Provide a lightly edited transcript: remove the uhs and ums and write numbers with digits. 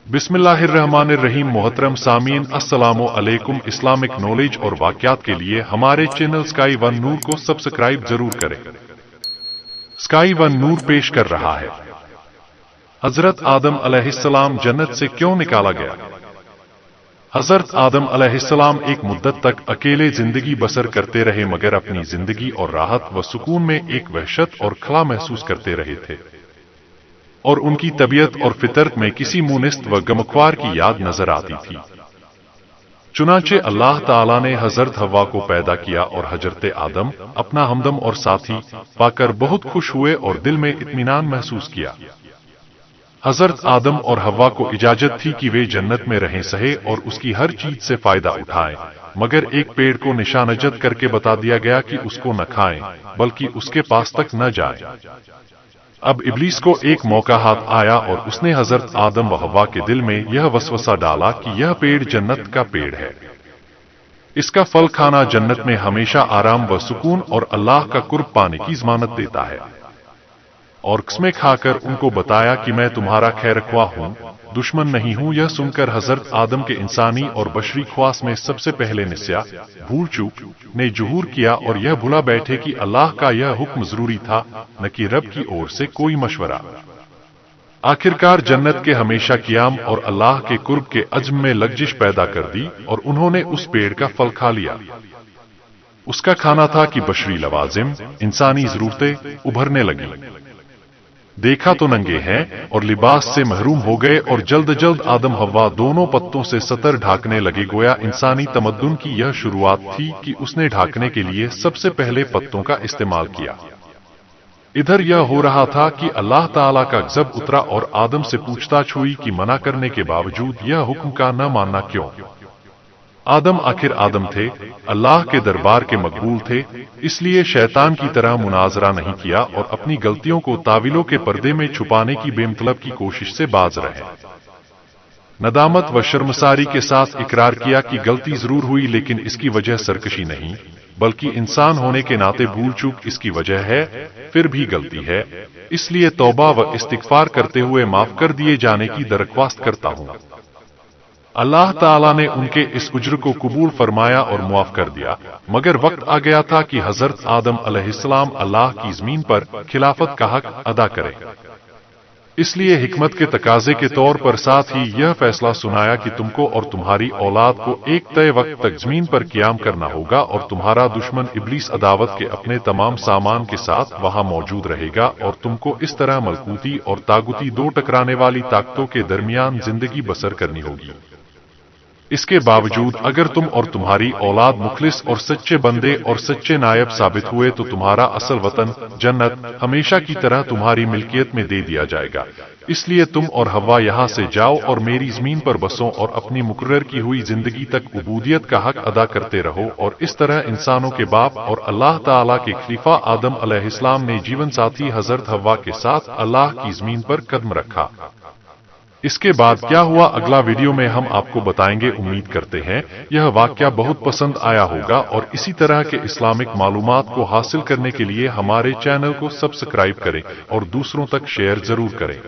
बिस्मिल्लाहिर्रहमानिर्रहीम। मोहतरम सामीन, अस्सलामु अलैकुम। इस्लामिक नॉलेज और वाक़यात के लिए हमारे चैनल स्काई वन नूर को सब्सक्राइब जरूर करें। स्काई वन नूर पेश कर रहा है हजरत आदम अलैहिस्सलाम जन्नत से क्यों निकाला गया। हजरत आदम अलैहिस्सलाम एक मुद्दत तक अकेले जिंदगी बसर करते रहे, मगर अपनी जिंदगी और राहत व सुकून में एक वहशत और खला महसूस करते रहे थे, और उनकी तबीयत और फितरत में किसी मुनिस्त व गमख्वार की याद नजर आती थी। चुनांचे अल्लाह ताला ने हजरत हव्वा को पैदा किया और हजरत आदम अपना हमदम और साथी पाकर बहुत खुश हुए और दिल में इत्मीनान महसूस किया। हजरत आदम और हव्वा को इजाजत थी कि वे जन्नत में रहें सहे और उसकी हर चीज से फायदा उठाएं, मगर एक पेड़ को निशानजद करके बता दिया गया कि उसको न खाएं, बल्कि उसके पास तक न जाएं। अब इब्लीस को एक मौका हाथ आया और उसने हजरत आदम व हव्वा के दिल में यह वसवसा डाला कि यह पेड़ जन्नत का पेड़ है, इसका फल खाना जन्नत में हमेशा आराम व सुकून और अल्लाह का कुर्ब पाने की जमानत देता है। और कसमें खाकर उनको बताया कि मैं तुम्हारा खैरख्वाह हूं, दुश्मन नहीं हूं। यह सुनकर हजरत आदम के इंसानी और बशरी ख्वास में सबसे पहले निस्या भूल चूक ने जुहूर किया और यह भुला बैठे कि अल्लाह का यह हुक्म जरूरी था, न कि रब की ओर से कोई मशवरा। आखिरकार जन्नत के हमेशा कियाम और अल्लाह के कुर्ब के अज़्म में लग्जिश पैदा कर दी और उन्होंने उस पेड़ का फल खा लिया। उसका खाना था कि बशरी लवाजिम, इंसानी जरूरतें उभरने लगी। देखा तो नंगे हैं और लिबास से महरूम हो गए, और जल्द जल्द आदम हव्वा दोनों पत्तों से सतर ढाकने लगे। गोया इंसानी तमद्दुन की यह शुरुआत थी कि उसने ढाकने के लिए सबसे पहले पत्तों का इस्तेमाल किया। इधर यह हो रहा था कि अल्लाह ताला का गज़ब उतरा और आदम से पूछताछ हुई कि मना करने के बावजूद यह हुक्म का न मानना क्यों। आदम आखिर आदम थे, अल्लाह के दरबार के मकबूल थे, इसलिए शैतान की तरह मुनाजरा नहीं किया और अपनी गलतियों को तावीलों के पर्दे में छुपाने की बेमतलब की कोशिश से बाज रहे। नदामत व शर्मसारी के साथ इकरार किया कि गलती जरूर हुई, लेकिन इसकी वजह सरकशी नहीं, बल्कि इंसान होने के नाते भूल चूक इसकी वजह है। फिर भी गलती है, इसलिए तौबा व इस्तिगफार करते हुए माफ कर दिए जाने की दरख्वास्त करता हूं। अल्लाह ताला ने उनके इस उज्र को कबूल फरमाया और मुआफ कर दिया, मगर वक्त आ गया था कि हजरत आदम अलैहिस्सलाम अल्लाह की जमीन पर खिलाफत का हक अदा करें। इसलिए हिकमत के तकाजे के तौर पर साथ ही यह फैसला सुनाया कि तुमको और तुम्हारी औलाद को एक तय वक्त तक जमीन पर क़याम करना होगा, और तुम्हारा दुश्मन इब्लीस अदावत के अपने तमाम सामान के साथ वहां मौजूद रहेगा, और तुमको इस तरह मलकूती और तागुती दो टकराने वाली ताकतों के दरमियान जिंदगी बसर करनी होगी। इसके बावजूद अगर तुम और तुम्हारी औलाद मुखलिस और सच्चे बंदे और सच्चे नायब साबित हुए तो तुम्हारा असल वतन जन्नत हमेशा की तरह तुम्हारी मिल्कियत में दे दिया जाएगा। इसलिए तुम और हव्वा यहाँ से जाओ और मेरी जमीन पर बसो और अपनी मुकर्रर की हुई जिंदगी तक उबूदियत का हक अदा करते रहो। और इस तरह इंसानों के बाप और अल्लाह ताला के खलीफा आदम अलैहिस्सलाम ने जीवन साथी हजरत हव्वा के साथ अल्लाह की जमीन पर कदम रखा। इसके बाद क्या हुआ अगला वीडियो में हम आपको बताएंगे। उम्मीद करते हैं यह वाकया बहुत पसंद आया होगा, और इसी तरह के इस्लामिक मालूमात को हासिल करने के लिए हमारे चैनल को सब्सक्राइब करें और दूसरों तक शेयर जरूर करें।